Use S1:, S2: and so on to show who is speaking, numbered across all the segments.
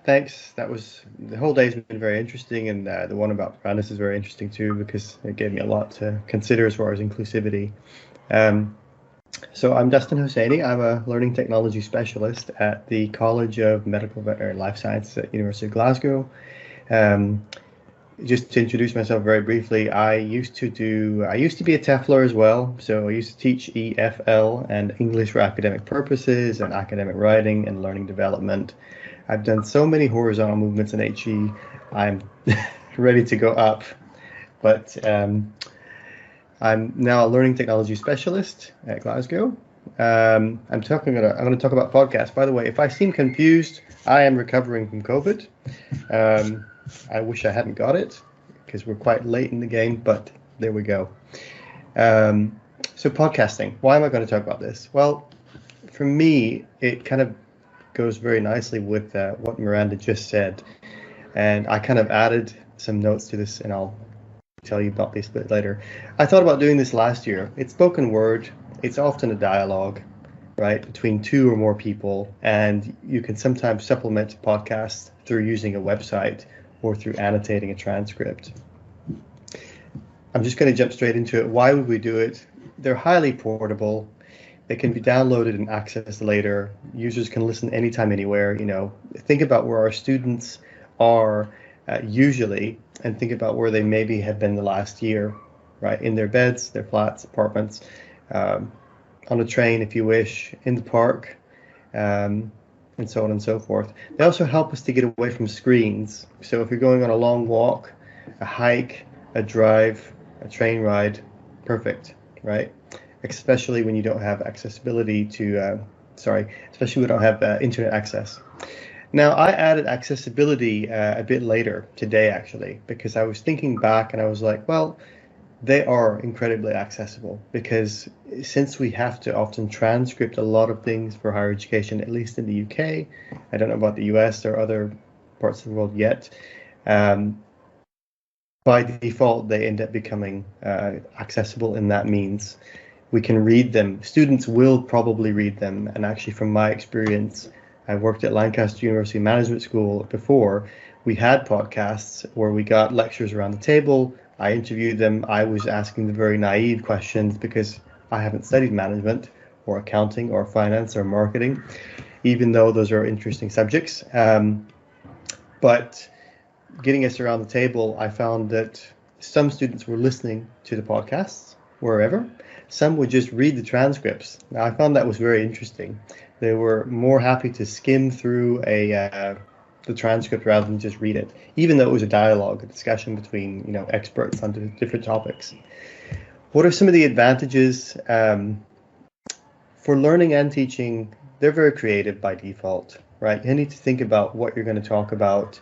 S1: Thanks. The whole day's been very interesting, and the one about Brandis is very interesting too because it gave me a lot to consider as far as inclusivity. Um, so I'm Dustin Hosseini. I'm a learning technology specialist at the College of Medical Veterinary Life Sciences at University of Glasgow. Um, just to introduce myself very briefly, I used to be a TEFLer as well. So I used to teach EFL and English for academic purposes and academic writing and learning development. I've done so many horizontal movements in HE. I'm ready to go up, but I'm now a learning technology specialist at Glasgow. I'm going to talk about podcasts. By the way, if I seem confused, I am recovering from COVID. I wish I hadn't got it because we're quite late in the game, but there we go. So podcasting, why am I going to talk about this? Well, for me, it kind of goes very nicely with what Miranda just said. And I kind of added some notes to this, and I'll tell you about this a bit later. I thought about doing this last year. It's spoken word. It's often a dialogue, right, between two or more people, and you can sometimes supplement podcasts through using a website or through annotating a transcript. I'm just going to jump straight into it. Why would we do it? They're highly portable. They can be downloaded and accessed later. Users can listen anytime, anywhere. Think about where our students are usually, and think about where they maybe have been the last year, right? In their beds, their flats, apartments, on a train, if you wish, in the park, and so on and so forth. They also help us to get away from screens. So if you're going on a long walk, a hike, a drive, a train ride, perfect, right? Especially when you don't have accessibility to, especially when we don't have internet access. Now, I added accessibility a bit later today, actually, because I was thinking back and I was like, well, they are incredibly accessible because since we have to often transcript a lot of things for higher education, at least in the UK, I don't know about the US or other parts of the world yet, by default, they end up becoming accessible, and that means we can read them. Students will probably read them. And actually, from my experience, I worked at Lancaster University Management School before. We had podcasts where we got lecturers around the table. I interviewed them. I was asking the very naive questions because I haven't studied management or accounting or finance or marketing, even though those are interesting subjects. But getting us around the table, I found that some students were listening to the podcasts wherever. Some would just read the transcripts. Now, I found that was very interesting. They were more happy to skim through the transcript rather than just read it, even though it was a dialogue, a discussion between experts on different topics. What are some of the advantages? For learning and teaching, they're very creative by default, right? You need to think about what you're going to talk about.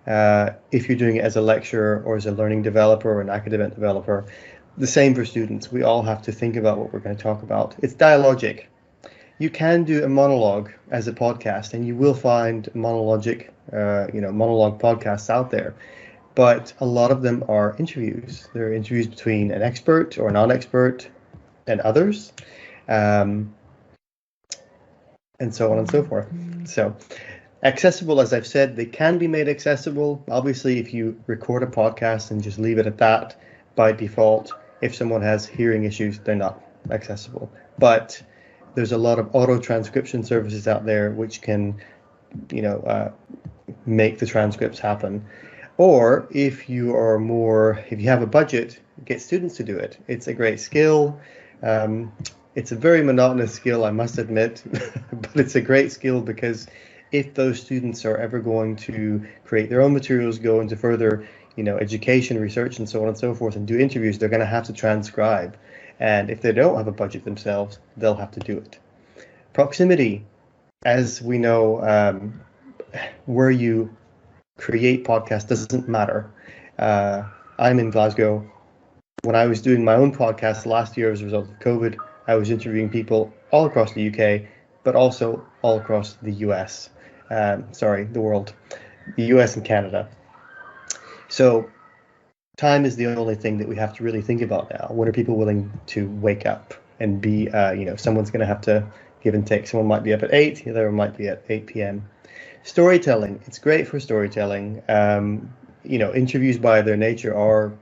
S1: If you're doing it as a lecturer or as a learning developer or an academic developer. The same for students. We all have to think about what we're going to talk about. It's dialogic. You can do a monologue as a podcast, and you will find monologue podcasts out there. But a lot of them are interviews. They're interviews between an expert or a non-expert and others, and so on and so forth. So accessible, as I've said, they can be made accessible. Obviously, if you record a podcast and just leave it at that, by default, if someone has hearing issues, they're not accessible. But there's a lot of auto transcription services out there which can, make the transcripts happen. Or if you have a budget, get students to do it. It's a great skill. It's a very monotonous skill, I must admit, but it's a great skill because if those students are ever going to create their own materials, go into further education, research, and so on and so forth, and do interviews, they're going to have to transcribe. And if they don't have a budget themselves, they'll have to do it. Proximity, as we know, where you create podcasts doesn't matter. I'm in Glasgow. When I was doing my own podcast last year as a result of COVID, I was interviewing people all across the UK, but also all across the US. The world, the US and Canada. So time is the only thing that we have to really think about now. When are people willing to wake up and be, someone's going to have to give and take. Someone might be up at 8, the other might be at 8 p.m. Storytelling. It's great for storytelling. Interviews by their nature are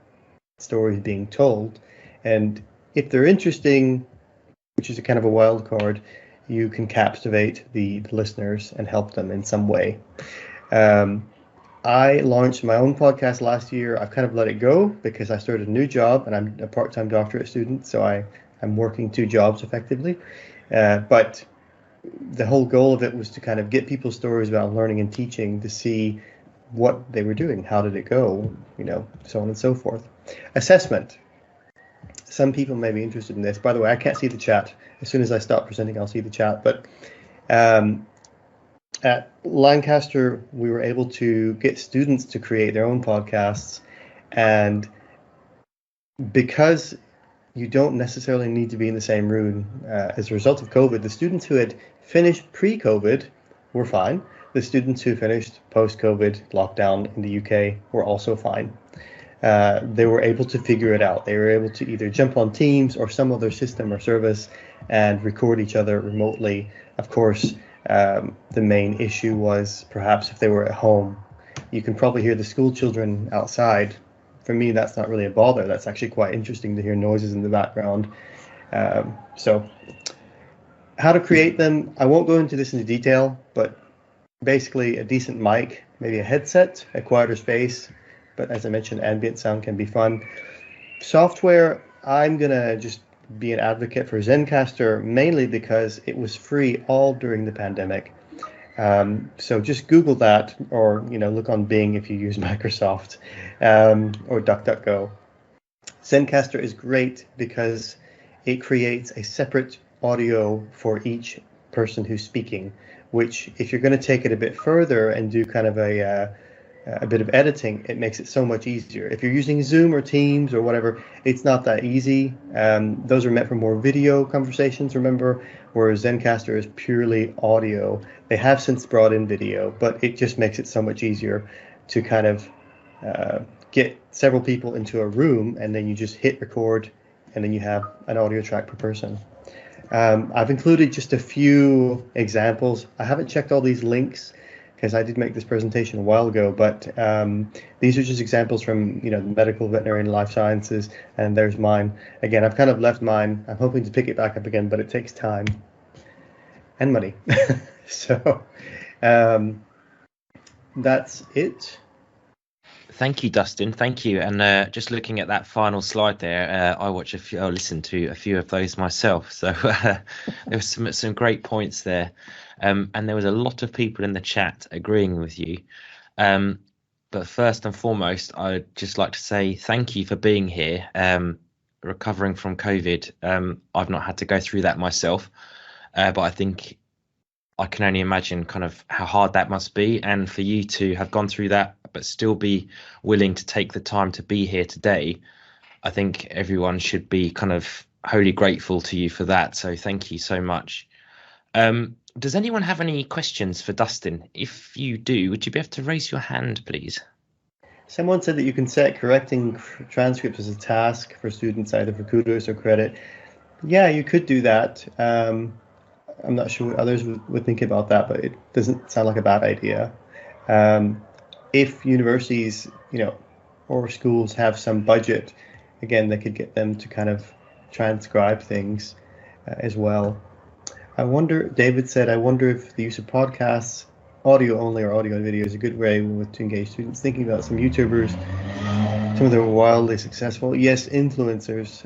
S1: stories being told, and if they're interesting, which is a kind of a wild card, you can captivate the listeners and help them in some way. I launched my own podcast last year. I've kind of let it go because I started a new job and I'm a part-time doctorate student, so I'm working 2 jobs effectively. But the whole goal of it was to kind of get people's stories about learning and teaching, to see what they were doing, how did it go, so on and so forth. Assessment. Some people may be interested in this. By the way, I can't see the chat. As soon as I stop presenting, I'll see the chat. But at Lancaster, we were able to get students to create their own podcasts. And because you don't necessarily need to be in the same room, as a result of COVID, the students who had finished pre-COVID were fine. The students who finished post-COVID lockdown in the UK were also fine. They were able to figure it out. They were able to either jump on Teams or some other system or service and record each other remotely. Of course, the main issue was perhaps if they were at home. You can probably hear the school children outside. For me, that's not really a bother. That's actually quite interesting to hear noises in the background. So how to create them, I won't go into this into detail, but basically a decent mic, maybe a headset, a quieter space. But as I mentioned, ambient sound can be fun. Software, I'm going to just be an advocate for Zencastr, mainly because it was free all during the pandemic. So just Google that, or look on Bing if you use Microsoft, or DuckDuckGo. Zencastr is great because it creates a separate audio for each person who's speaking, which if you're going to take it a bit further and do kind of a bit of editing, it makes it so much easier. If you're using Zoom or Teams or whatever, it's not that easy. Those are meant for more video conversations, remember, whereas Zencastr is purely audio. They have since brought in video, but it just makes it so much easier to kind of get several people into a room, and then you just hit record, and then you have an audio track per person. I've included just a few examples. I haven't checked all these links because I did make this presentation a while ago, but these are just examples from the medical, veterinary, and life sciences, and there's mine. Again, I've kind of left mine. I'm hoping to pick it back up again, but it takes time and money. So that's it.
S2: Thank you, Dustin. Thank you. And just looking at that final slide there, I listened to a few of those myself. So there was some great points there. And there was a lot of people in the chat agreeing with you. But first and foremost, I'd just like to say thank you for being here. Recovering from COVID, I've not had to go through that myself, but I think I can only imagine kind of how hard that must be. And for you to have gone through that, but still be willing to take the time to be here today, I think everyone should be kind of wholly grateful to you for that. So thank you so much. Does anyone have any questions for Dustin? If you do, would you be able to raise your hand, please?
S1: Someone said that you can set correcting transcripts as a task for students, either for kudos or credit. Yeah, you could do that. I'm not sure what others would think about that, but it doesn't sound like a bad idea. If universities, or schools have some budget, again, they could get them to kind of transcribe things as well. David said, I wonder if the use of podcasts, audio only or audio and video, is a good way to engage students. Thinking about some YouTubers, some of them are wildly successful. Yes, influencers.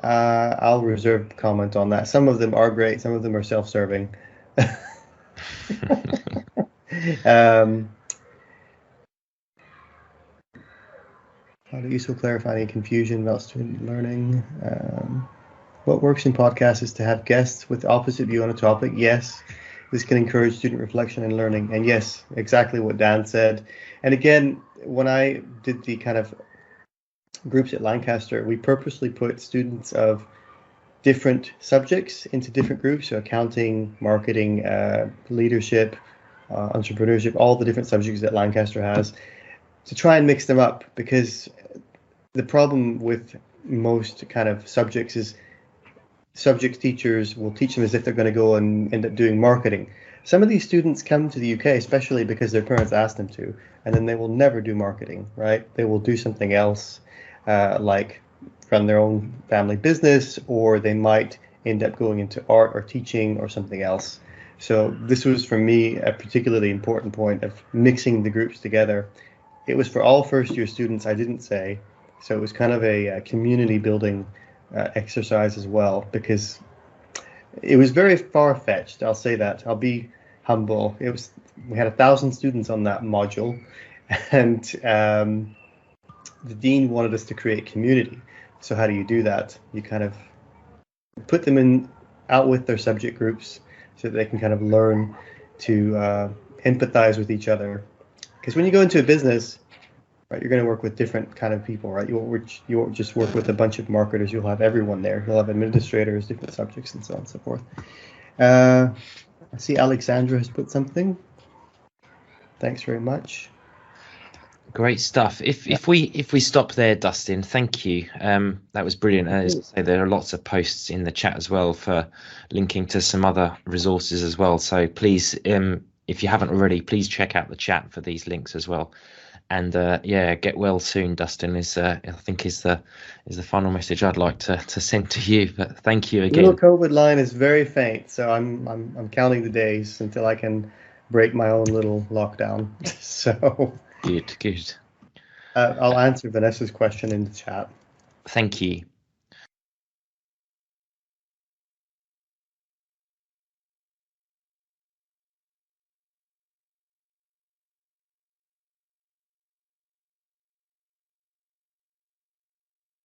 S1: I'll reserve comment on that. Some of them are great. Some of them are self-serving. How do you so clarify any confusion about student learning? What works in podcasts is to have guests with opposite view on a topic. Yes, this can encourage student reflection and learning. And yes, exactly what Dan said. And again, when I did the kind of groups at Lancaster, we purposely put students of different subjects into different groups. So accounting, marketing, leadership, entrepreneurship, all the different subjects that Lancaster has, to try and mix them up, because the problem with most kind of subjects is subject teachers will teach them as if they're going to go and end up doing marketing. Some of these students come to the UK, especially because their parents asked them to, and then they will never do marketing, right? They will do something else, like run their own family business, or they might end up going into art or teaching or something else. So this was, for me, a particularly important point of mixing the groups together. It was for all first-year students, I didn't say, so it was kind of a community building exercise as well, because it was very far-fetched. I'll say that. I'll be humble. We had 1,000 students on that module, and the dean wanted us to create community. So how do you do that? You kind of put them out with their subject groups so that they can kind of learn to empathize with each other. Because when you go into a business, right, you're going to work with different kind of people, right? You won't just work with a bunch of marketers. You'll have everyone there. You'll have administrators, different subjects, and so on and so forth. I see Alexandra has put something. Thanks very much.
S2: Great stuff. If we stop there, Dustin, thank you. That was brilliant. As I say, there are lots of posts in the chat as well for linking to some other resources as well. So please, if you haven't already, please check out the chat for these links as well. And get well soon, Dustin. I think is the final message I'd like to send to you. But thank you again.
S1: Little COVID line is very faint, so I'm counting the days until I can break my own little lockdown. So
S2: good.
S1: I'll answer Vanessa's question in the chat.
S2: Thank you.